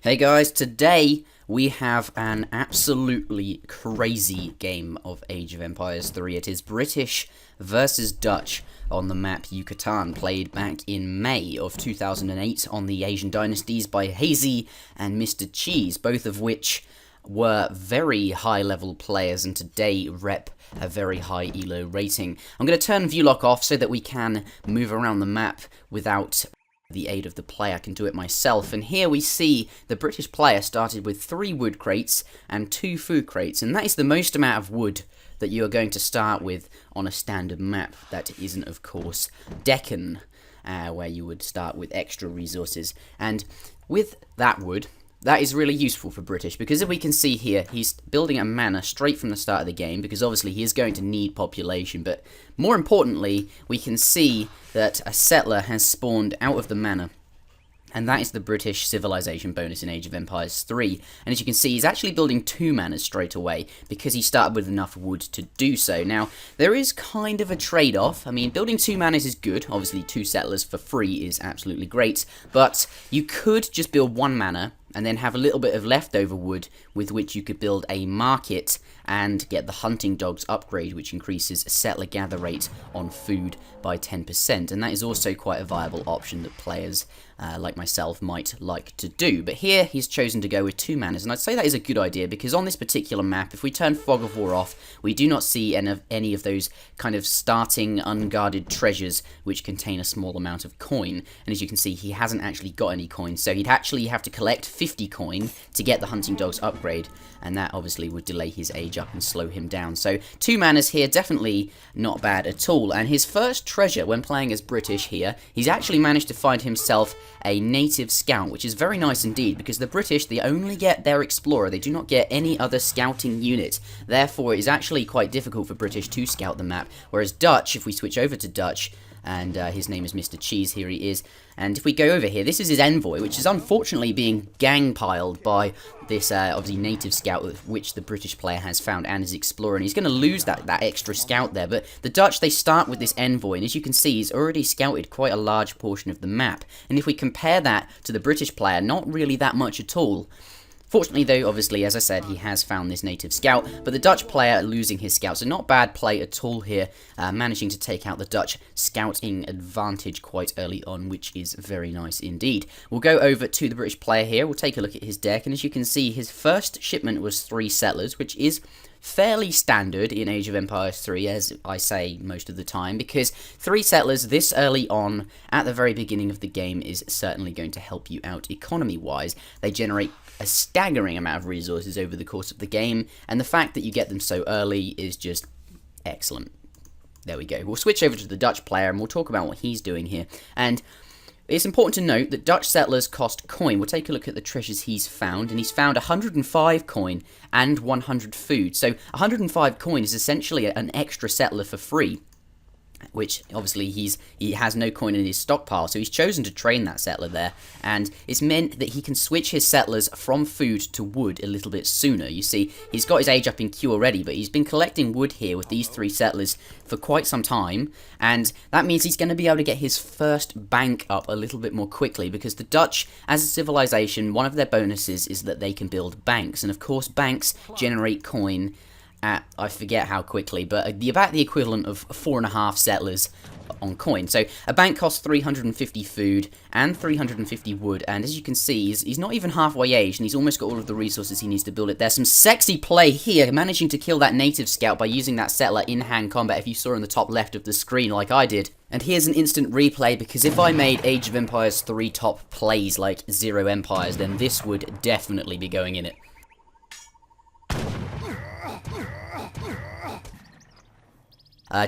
Hey guys, today we have an absolutely crazy game of Age of Empires 3. It is British versus Dutch on the map Yucatan, played back in May of 2008 on the Asian Dynasties by Hazy and Mr. Cheese, both of which were very high level players and today rep a very high elo rating. I'm going to turn view lock off so that we can move around the map without the aid of the player. I can do it myself, and here we see the British player started with 3 wood crates and 2 food crates, and that is the most amount of wood that you are going to start with on a standard map. That isn't, of course, Deccan, where you would start with extra resources. And with that wood, that is really useful for British, because if we can see here, he's building a manor straight from the start of the game, because obviously he is going to need population, but more importantly, we can see that a settler has spawned out of the manor, and that is the British civilization bonus in Age of Empires 3, and as you can see, he's actually building 2 manors straight away, because he started with enough wood to do so. Now, there is kind of a trade-off. I mean, building 2 manors is good, obviously 2 settlers for free is absolutely great, but you could just build 1 manor, and then have a little bit of leftover wood with which you could build a market and get the hunting dogs upgrade, which increases settler gather rate on food by 10%, and that is also quite a viable option that players like myself might like to do. But here he's chosen to go with 2 manors, and I'd say that is a good idea, because on this particular map, if we turn Fog of War off, we do not see any of those kind of starting unguarded treasures which contain a small amount of coin, and as you can see, he hasn't actually got any coin, so he'd actually have to collect 50 coin to get the hunting dogs upgrade, and that obviously would delay his age up and slow him down. So 2 manors here, definitely not bad at all. And his first treasure when playing as British here, he's actually managed to find himself a native scout, which is very nice indeed, because the British, they only get their explorer, they do not get any other scouting unit. Therefore, it is actually quite difficult for British to scout the map, whereas Dutch, if we switch over to Dutch, and his name is Mr. Cheese, here he is, and if we go over here, this is his envoy, which is unfortunately being gang-piled by this obviously native scout, which the British player has found, and his explorer, and he's going to lose that extra scout there. But the Dutch, they start with this envoy, and as you can see, he's already scouted quite a large portion of the map, and if we compare that to the British player, not really that much at all. Fortunately though, obviously, as I said, he has found this native scout, but the Dutch player losing his scout, so not bad play at all here, managing to take out the Dutch scouting advantage quite early on, which is very nice indeed. We'll go over to the British player here, we'll take a look at his deck, and as you can see, his first shipment was 3 settlers, which is fairly standard in Age of Empires 3, as I say most of the time, because 3 settlers this early on at the very beginning of the game is certainly going to help you out economy-wise. They generate a staggering amount of resources over the course of the game, and the fact that you get them so early is just excellent. There we go. We'll switch over to the Dutch player, and we'll talk about what he's doing here. And it's important to note that Dutch settlers cost coin. We'll take a look at the treasures he's found, and he's found 105 coin and 100 food. So 105 coin is essentially an extra settler for free, which obviously he has no coin in his stockpile, so he's chosen to train that settler there, and it's meant that he can switch his settlers from food to wood a little bit sooner. You see, he's got his age up in queue already, but he's been collecting wood here with these 3 settlers for quite some time, and that means he's going to be able to get his first bank up a little bit more quickly, because the Dutch, as a civilization, one of their bonuses is that they can build banks, and of course banks generate coin at, I forget how quickly, but about the equivalent of 4.5 settlers on coin. So a bank costs 350 food and 350 wood, and as you can see, he's not even halfway aged, and he's almost got all of the resources he needs to build it. There's some sexy play here, managing to kill that native scout by using that settler in hand combat, if you saw in the top left of the screen like I did. And here's an instant replay, because if I made Age of Empires 3 top plays like ZeroEmpires, then this would definitely be going in it.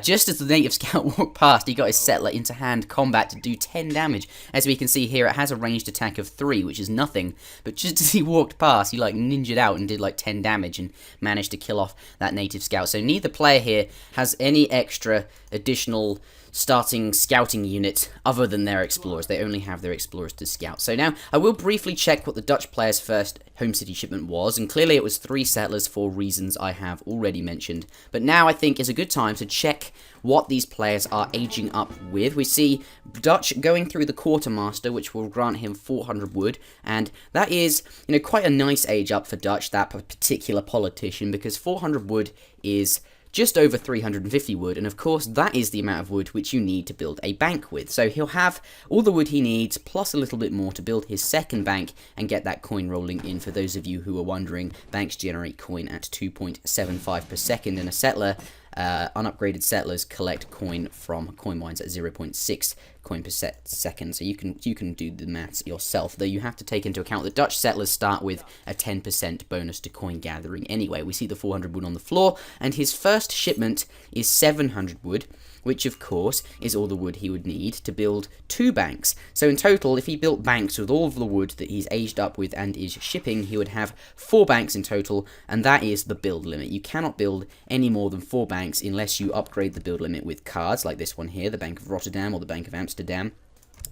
Just as the native scout walked past, he got his settler into hand combat to do 10 damage. As we can see here, it has a ranged attack of 3, which is nothing. But just as he walked past, he like ninja'd out and did like 10 damage and managed to kill off that native scout. So neither player here has any extra additional starting scouting unit other than their explorers. They only have their explorers to scout. So now I will briefly check what the Dutch player's first home city shipment was, and clearly it was 3 settlers for reasons I have already mentioned. But now I think is a good time to check what these players are aging up with. We see Dutch going through the quartermaster, which will grant him 400 wood, and that is, quite a nice age up for Dutch, that particular politician, because 400 wood is just over 350 wood, and of course that is the amount of wood which you need to build a bank with. So he'll have all the wood he needs, plus a little bit more to build his second bank and get that coin rolling in. For those of you who are wondering, banks generate coin at 2.75 per second, and a settler, unupgraded settlers collect coin from coin mines at 0.6 coin per second. So you can do the maths yourself, though you have to take into account that Dutch settlers start with a 10% bonus to coin gathering anyway. We see the 400 wood on the floor, and his first shipment is 700 wood, which of course is all the wood he would need to build 2 banks. So in total, if he built banks with all of the wood that he's aged up with and is shipping, he would have 4 banks in total, and that is the build limit. You cannot build any more than 4 banks unless you upgrade the build limit with cards like this one here, the Bank of Rotterdam or the Bank of Amsterdam.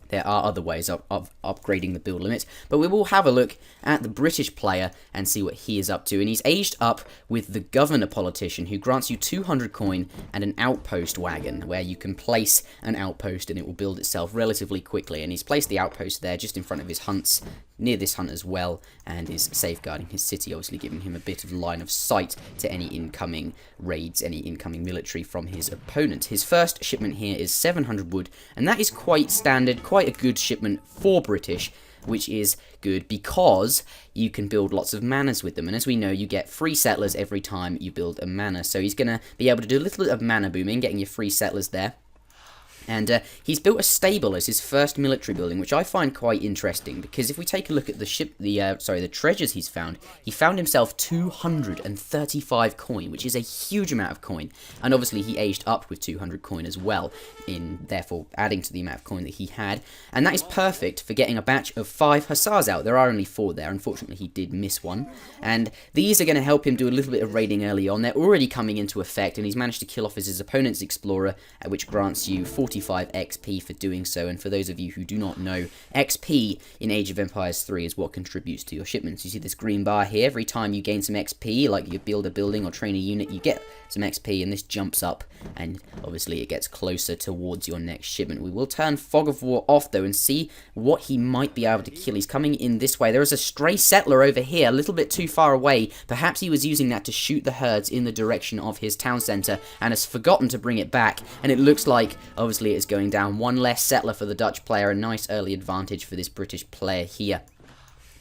There are other ways of upgrading the build limit, but we will have a look at the British player and see what he is up to. And he's aged up with the governor politician, who grants you 200 coin and an outpost wagon, where you can place an outpost and it will build itself relatively quickly. And he's placed the outpost there just in front of his hunts, near this hunt as well, and is safeguarding his city, obviously giving him a bit of line of sight to any incoming raids, any incoming military from his opponent. His first shipment here is 700 wood, and that is quite standard, quite a good shipment for British, which is good because you can build lots of manors with them, and as we know, you get free settlers every time you build a manor. So he's going to be able to do a little bit of manor booming, getting your free settlers there. And he's built a stable as his first military building, which I find quite interesting, because if we take a look at the treasures he's found, he found himself 235 coin, which is a huge amount of coin, and obviously he aged up with 200 coin as well, therefore adding to the amount of coin that he had, and that is perfect for getting a batch of 5 hussars out. There are only 4 there, unfortunately he did miss one, and these are going to help him do a little bit of raiding early on. They're already coming into effect, and he's managed to kill off his opponent's explorer, which grants you 45 XP for doing so. And for those of you who do not know, XP in Age of Empires 3 is what contributes to your shipments. You see this green bar here. Every time you gain some XP, like you build a building or train a unit, you get some XP, and this jumps up, and obviously it gets closer towards your next shipment. We will turn Fog of War off though and see what he might be able to kill. He's coming in this way. There is a stray settler over here, a little bit too far away. Perhaps he was using that to shoot the herds in the direction of his town centre and has forgotten to bring it back, and it looks like obviously it's going down. One less settler for the Dutch player, a nice early advantage for this British player here.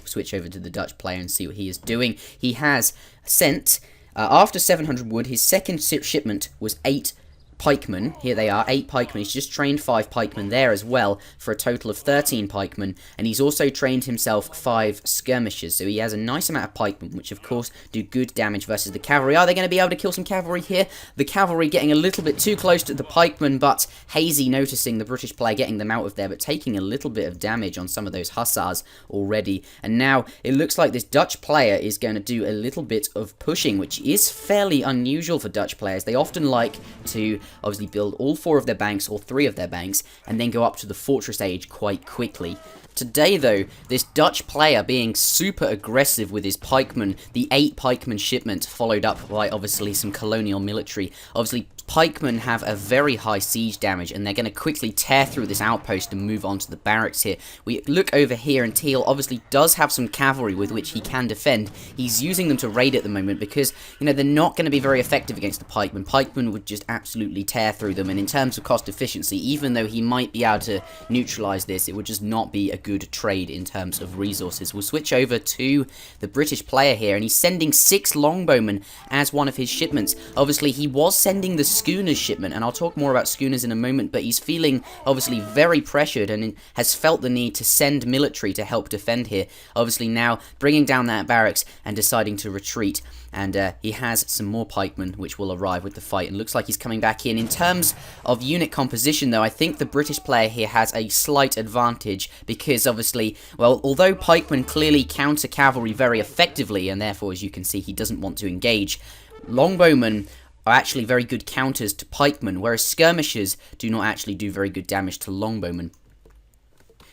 Switch over to the Dutch player and see what he is doing. He has sent, after 700 wood, his second shipment was 8 pikemen. Here they are, 8 pikemen. He's just trained 5 pikemen there as well, for a total of 13 pikemen, and he's also trained himself 5 skirmishers, so he has a nice amount of pikemen, which of course do good damage versus the cavalry. Are they going to be able to kill some cavalry here? The cavalry getting a little bit too close to the pikemen, but Hazy noticing the British player getting them out of there, but taking a little bit of damage on some of those hussars already. And now it looks like this Dutch player is going to do a little bit of pushing, which is fairly unusual for Dutch players. They often like to obviously build all 4 of their banks or 3 of their banks and then go up to the fortress age quite quickly. Today though, this Dutch player being super aggressive with his pikemen, the 8 pikemen shipment followed up by obviously some colonial military. Obviously pikemen have a very high siege damage, and they're going to quickly tear through this outpost and move on to the barracks here. We look over here, and Teal obviously does have some cavalry with which he can defend. He's using them to raid at the moment because, they're not going to be very effective against the pikemen. Pikemen would just absolutely tear through them, and in terms of cost efficiency, even though he might be able to neutralize this, it would just not be a good trade in terms of resources. We'll switch over to the British player here, and he's sending 6 longbowmen as one of his shipments. Obviously, he was sending the schooners shipment, and I'll talk more about schooners in a moment, but he's feeling obviously very pressured and has felt the need to send military to help defend here. Obviously now bringing down that barracks and deciding to retreat, and he has some more pikemen which will arrive with the fight, and looks like he's coming back in. In terms of unit composition though, I think the British player here has a slight advantage because obviously, well, although pikemen clearly counter cavalry very effectively, and therefore as you can see he doesn't want to engage, longbowmen are actually very good counters to pikemen, whereas skirmishers do not actually do very good damage to longbowmen.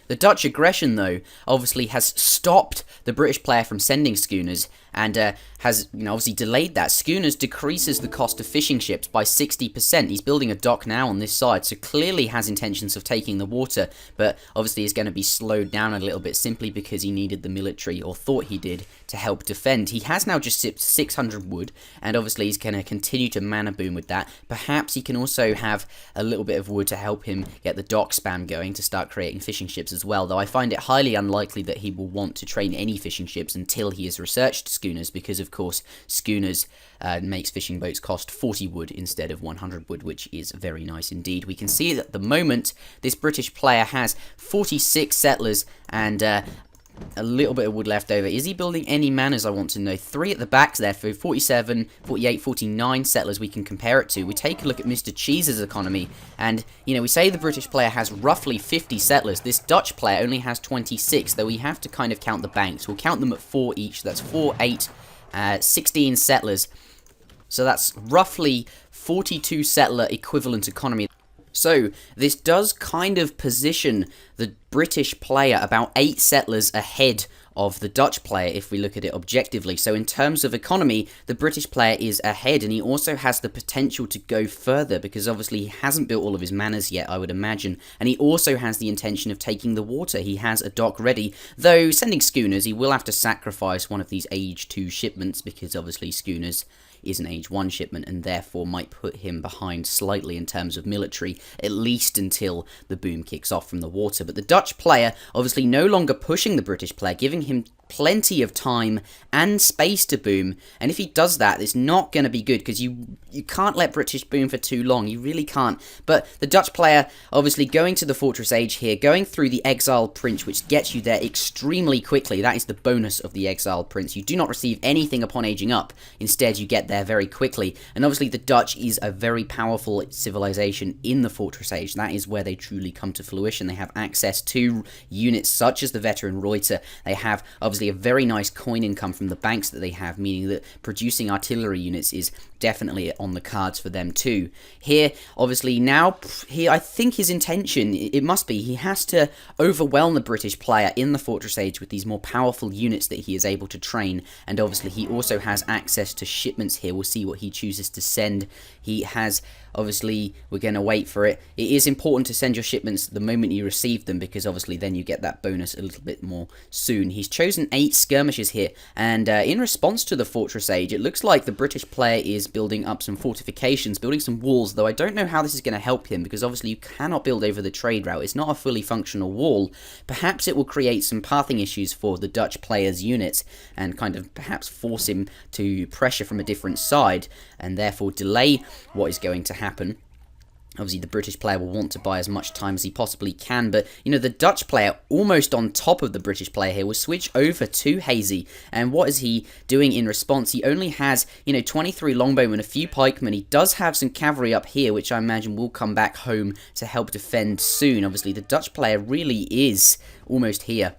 The Dutch aggression, though, obviously has stopped the British player from sending schooners, and has, obviously delayed that. Schooners decreases the cost of fishing ships by 60%. He's building a dock now on this side, so clearly has intentions of taking the water, but obviously is going to be slowed down a little bit simply because he needed the military, or thought he did, to help defend. He has now just sipped 600 wood, and obviously he's going to continue to mana boom with that. Perhaps he can also have a little bit of wood to help him get the dock spam going to start creating fishing ships as well, though I find it highly unlikely that he will want to train any fishing ships until he has researched schooners, because of course schooners makes fishing boats cost 40 wood instead of 100 wood, which is very nice indeed. We can see that at the moment this British player has 46 settlers and a little bit of wood left over. Is he building any manors, I want to know? 3 at the back there for 47, 48, 49 settlers we can compare it to. We take a look at Mr. Cheese's economy, and, we say the British player has roughly 50 settlers. This Dutch player only has 26, though we have to kind of count the banks. We'll count them at 4 each. That's 4, 8, 16 settlers. So that's roughly 42 settler equivalent economy. So, this does kind of position the British player about 8 settlers ahead of the Dutch player if we look at it objectively. So in terms of economy, the British player is ahead, and he also has the potential to go further because obviously he hasn't built all of his manors yet, I would imagine, and he also has the intention of taking the water. He has a dock ready, though sending schooners, he will have to sacrifice one of these Age 2 shipments because obviously schooners is an Age 1 shipment and therefore might put him behind slightly in terms of military, at least until the boom kicks off from the water. But the Dutch player obviously no longer pushing the British player, giving him plenty of time and space to boom, and if he does that, it's not going to be good because you can't let British boom for too long. You really can't. But the Dutch player obviously going to the Fortress Age here, going through the Exiled Prince, which gets you there extremely quickly. That is the bonus of the Exiled Prince. You do not receive anything upon aging up. Instead, you get there very quickly. And obviously the Dutch is a very powerful civilization in the Fortress Age. That is where they truly come to fruition. They have access to units such as the Veteran Reuter. They have obviously a very nice coin income from the banks that they have, meaning that producing artillery units is definitely on the cards for them too. Here, obviously now, I think his intention, it must be, he has to overwhelm the British player in the Fortress Age with these more powerful units that he is able to train, and obviously he also has access to shipments here. We'll see what he chooses to send. He has, obviously, we're going to wait for it. It is important to send your shipments the moment you receive them, because obviously then you get that bonus a little bit more soon. He's chosen 8 skirmishes here, and in response to the Fortress Age, it looks like the British player is building up some fortifications, building some walls, though I don't know how this is going to help him, because obviously you cannot build over the trade route. It's not a fully functional wall. Perhaps it will create some pathing issues for the Dutch player's units, and kind of perhaps force him to pressure from a different side, and therefore delay what is going to happen. Obviously, the British player will want to buy as much time as he possibly can, but, the Dutch player, almost on top of the British player here, will switch over to Hazy, and what is he doing in response? He only has, 23 longbowmen, a few pikemen. He does have some cavalry up here, which I imagine will come back home to help defend soon. Obviously, the Dutch player really is almost here,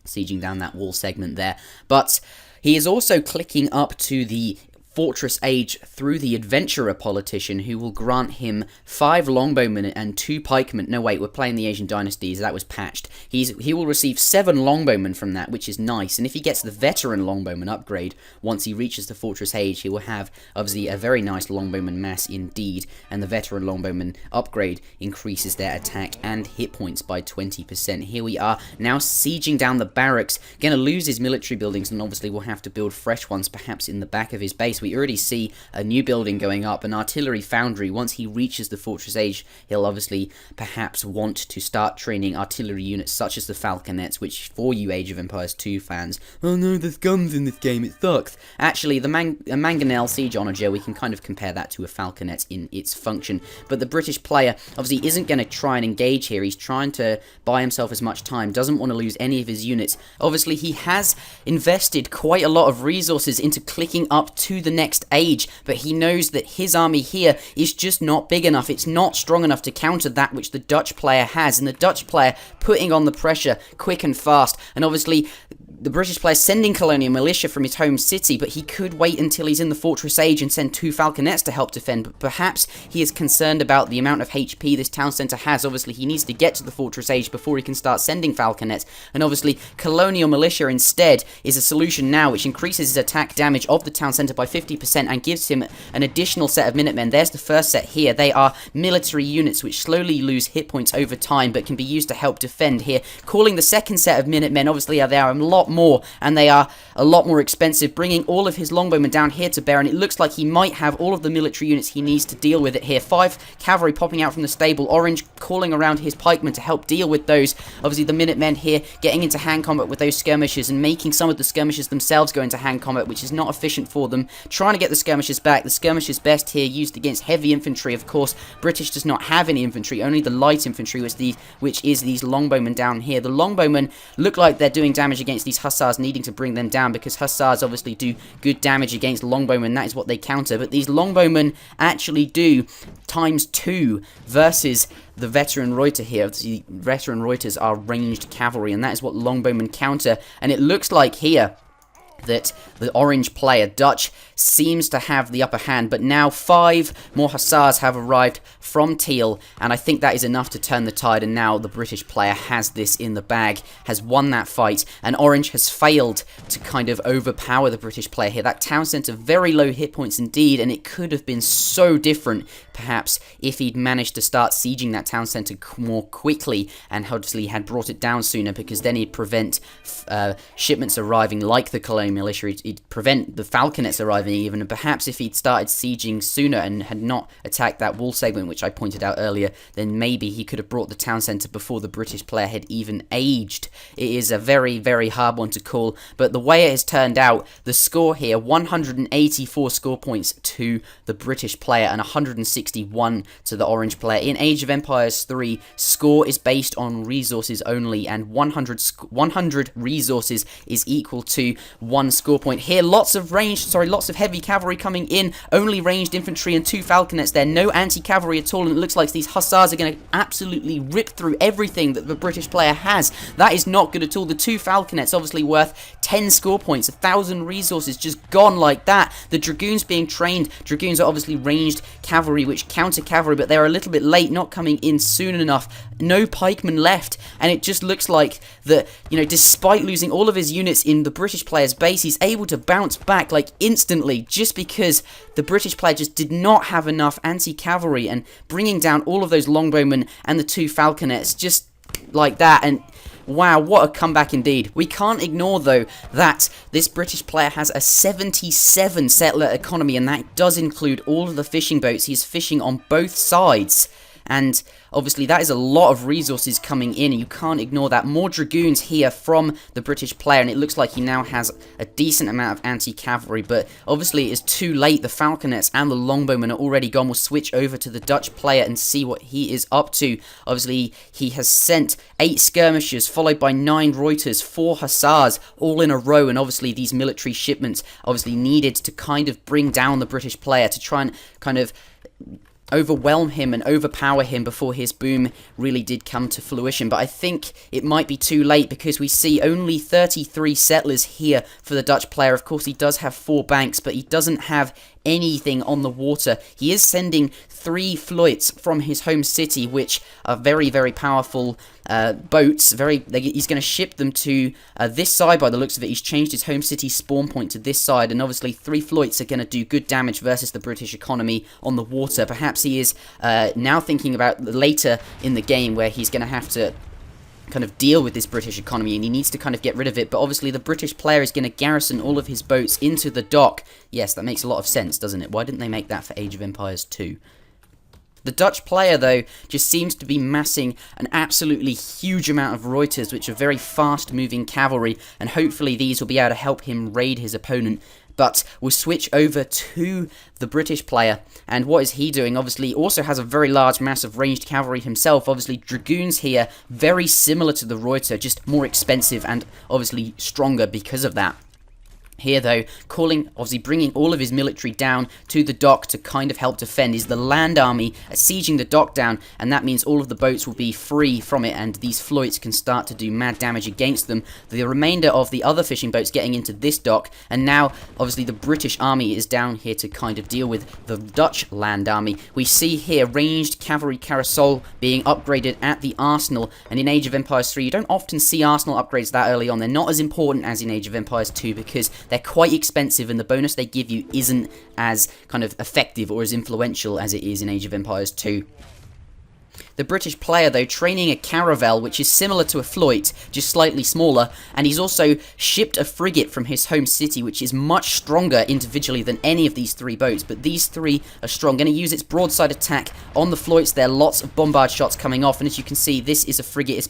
sieging down that wall segment there, but he is also clicking up to the Fortress Age through the Adventurer politician, who will grant him 5 longbowmen and 2 pikemen. No, wait, we're playing the Asian dynasties. That was patched. He will receive 7 longbowmen from that, which is nice. And if he gets the Veteran longbowman upgrade, once he reaches the Fortress Age, he will have, obviously, a very nice longbowman mass indeed. And the Veteran longbowman upgrade increases their attack and hit points by 20%. Here we are, now sieging down the barracks. Going to lose his military buildings, and obviously will have to build fresh ones, perhaps in the back of his base. We already see a new building going up, an artillery foundry. Once he reaches the Fortress Age, he'll obviously perhaps want to start training artillery units such as the falconets, which for you Age of Empires 2 fans, oh no, there's guns in this game, it sucks. Actually, the mangonel siege onager, we can kind of compare that to a falconet in its function, but the British player obviously isn't going to try and engage here. He's trying to buy himself as much time, doesn't want to lose any of his units. Obviously, he has invested quite a lot of resources into clicking up to the next age, but he knows that his army here is just not big enough. It's not strong enough to counter that which the Dutch player has, and the Dutch player putting on the pressure quick and fast, and obviously the British player sending colonial militia from his home city, but he could wait until he's in the fortress age and send 2 falconets to help defend. But perhaps he is concerned about the amount of HP this town centre has. Obviously, he needs to get to the fortress age before he can start sending falconets. And obviously, colonial militia instead is a solution now, which increases his attack damage of the town centre by 50% and gives him an additional set of Minutemen. There's the first set here. They are military units which slowly lose hit points over time, but can be used to help defend here. Calling the second set of Minutemen, obviously, they are a lot more, and they are a lot more expensive, bringing all of his longbowmen down here to bear, and it looks like he might have all of the military units he needs to deal with it here. 5 cavalry popping out from the stable, Orange calling around his pikemen to help deal with those. Obviously, the Minutemen here getting into hand combat with those skirmishers and making some of the skirmishers themselves go into hand combat, which is not efficient for them. Trying to get the skirmishers back. The skirmishers best here used against heavy infantry. Of course, British does not have any infantry, only the light infantry, which is these longbowmen down here. The longbowmen look like they're doing damage against these hussars, needing to bring them down, because hussars obviously do good damage against longbowmen. That is what they counter, but these longbowmen actually do ×2 versus the veteran Reuter here. The veteran Reuters are ranged cavalry, and that is what longbowmen counter. And it looks like here that the orange player, Dutch, seems to have the upper hand, but now 5 more hussars have arrived from Teal, and I think that is enough to turn the tide, and now the British player has this in the bag, has won that fight, and Orange has failed to kind of overpower the British player here. That town centre, very low hit points indeed, and it could have been so different, perhaps, if he'd managed to start sieging that town centre more quickly, and obviously had brought it down sooner, because then he'd prevent shipments arriving like the colonial militia. He'd prevent the falconets arriving even, and perhaps if he'd started sieging sooner and had not attacked that wall segment, which I pointed out earlier, then maybe he could have brought the town centre before the British player had even aged. It is a very, very hard one to call, but the way it has turned out, the score here, 184 score points to the British player and 161 to the Orange player. In Age of Empires 3, score is based on resources only, and 100 resources is equal to 1 score point. Here, lots of heavy cavalry coming in, only ranged infantry and 2 falconets there, no anti-cavalry at all, and it looks like these hussars are going to absolutely rip through everything that the British player has. That is not good at all. The 2 falconets obviously worth 10 score points, 1,000 resources just gone like that. The dragoons being trained, dragoons are obviously ranged cavalry which counter cavalry, but they're a little bit late, not coming in soon enough. No pikemen left, and it just looks like that, you know, despite losing all of his units in the British player's base, he's able to bounce back like instantly, just because the British player just did not have enough anti-cavalry, and bringing down all of those longbowmen and the 2 falconets just like that. And wow, what a comeback indeed. We can't ignore, though, that this British player has a 77 settler economy, and that does include all of the fishing boats. He's fishing on both sides, and obviously that is a lot of resources coming in, and you can't ignore that. More dragoons here from the British player, and it looks like he now has a decent amount of anti-cavalry, but obviously it is too late. The falconets and the longbowmen are already gone. We'll switch over to the Dutch player and see what he is up to. Obviously, he has sent 8 skirmishers, followed by 9 Reuters, 4 hussars, all in a row, and obviously these military shipments obviously needed to kind of bring down the British player, to try and kind of overwhelm him and overpower him before his boom really did come to fruition. But I think it might be too late, because we see only 33 settlers here for the Dutch player. Of course, he does have 4 banks, but he doesn't have anything on the water. He is sending 3 fleets from his home city, which are very, very powerful boats. He's going to ship them to this side by the looks of it. He's changed his home city spawn point to this side, and obviously 3 fleets are going to do good damage versus the British economy on the water. Perhaps he is now thinking about later in the game where he's going to have to kind of deal with this British economy, and he needs to kind of get rid of it. But obviously the British player is going to garrison all of his boats into the dock. Yes, that makes a lot of sense, doesn't it? Why didn't they make that for Age of Empires 2? The Dutch player, though, just seems to be massing an absolutely huge amount of Reuters, which are very fast-moving cavalry, and hopefully these will be able to help him raid his opponent. But we'll switch over to the British player, and what is he doing? Obviously, he also has a very large mass of ranged cavalry himself. Obviously, dragoons here, very similar to the Reuter, just more expensive and obviously stronger because of that. Here, though, obviously bringing all of his military down to the dock to kind of help defend is the land army sieging the dock down, and that means all of the boats will be free from it, and these floats can start to do mad damage against them. The remainder of the other fishing boats getting into this dock, and now, obviously, the British army is down here to kind of deal with the Dutch land army. We see here ranged cavalry carousel being upgraded at the arsenal, and in Age of Empires 3, you don't often see arsenal upgrades that early on. They're not as important as in Age of Empires 2 because they're quite expensive, and the bonus they give you isn't as kind of effective or as influential as it is in Age of Empires 2. The British player, though, training a caravel, which is similar to a float, just slightly smaller, and he's also shipped a frigate from his home city, which is much stronger individually than any of these three boats, but these three are strong. Going to use its broadside attack on the floats there, lots of bombard shots coming off, and as you can see, this is a frigate.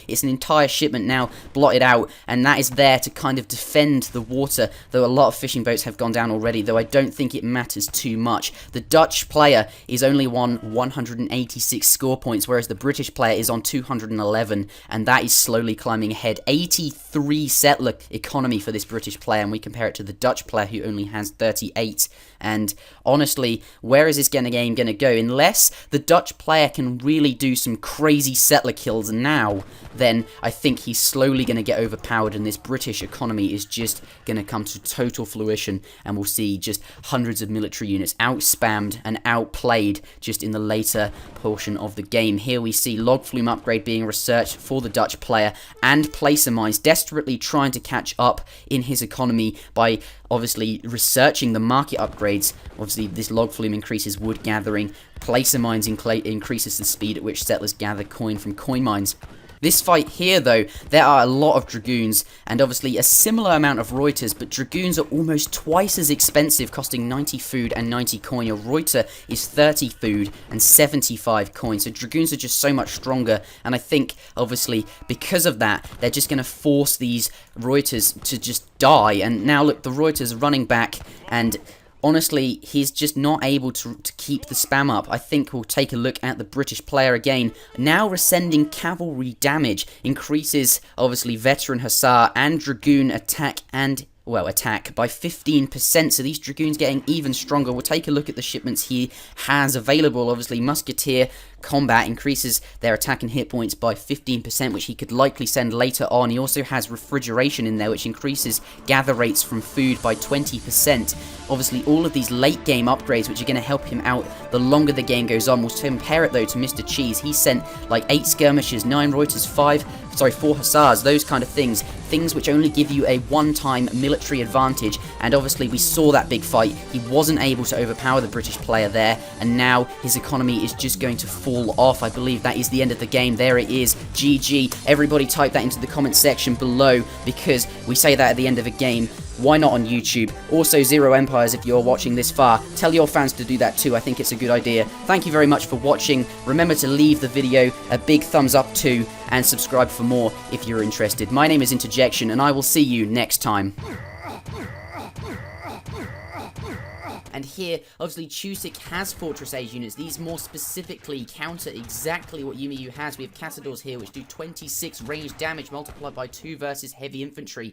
It's an entire shipment now blotted out, and that is there to kind of defend the water, though a lot of fishing boats have gone down already, though I don't think it matters too much. The Dutch player is only on 186 score points, whereas the British player is on 211, and that is slowly climbing ahead. 83 settler economy for this British player, and we compare it to the Dutch player who only has 38. And honestly, where is this game going to go? Unless the Dutch player can really do some crazy settler kills now, then I think he's slowly going to get overpowered, and this British economy is just going to come to total fruition, and we'll see just hundreds of military units out-spammed and outplayed just in the later portion of the game. Here we see log flume upgrade being researched for the Dutch player, and placer mines desperately trying to catch up in his economy by obviously researching the market upgrades. Obviously, this log flume increases wood gathering. Placer mines increases the speed at which settlers gather coin from coin mines. This fight here, though, there are a lot of Dragoons, and obviously a similar amount of Reuters, but Dragoons are almost twice as expensive, costing 90 food and 90 coin. A Reuter is 30 food and 75 coin, so Dragoons are just so much stronger, and I think, obviously, because of that, they're just going to force these Reuters to just die. And now, look, the Reuters are running back, and honestly, he's just not able to keep the spam up. I think we'll take a look at the British player again. Now rescinding cavalry damage increases, obviously, veteran hussar and dragoon attack by 15%, so these Dragoons getting even stronger. We'll take a look at the shipments he has available. Obviously, Musketeer combat increases their attack and hit points by 15%, which he could likely send later on. He also has refrigeration in there, which increases gather rates from food by 20%. Obviously, all of these late game upgrades, which are going to help him out the longer the game goes on. We'll compare it, though, to Mr. Cheese. He sent like 8 skirmishers, 9 Reuters, 4 hussars, those kind of things. Things which only give you a one-time military advantage, and obviously we saw that big fight. He wasn't able to overpower the British player there, and now his economy is just going to fall off. I believe that is the end of the game. There it is. GG. Everybody type that into the comment section below, because we say that at the end of a game. Why not on YouTube? Also, Zero Empires, if you're watching this far, tell your fans to do that too. I think it's a good idea. Thank you very much for watching. Remember to leave the video a big thumbs up too, and subscribe for more if you're interested. My name is Interjection, and I will see you next time. And here, obviously, Chusik has Fortress Age units. These more specifically counter exactly what Yumiyu has. We have Cassadors here, which do 26 range damage multiplied by 2 versus heavy infantry.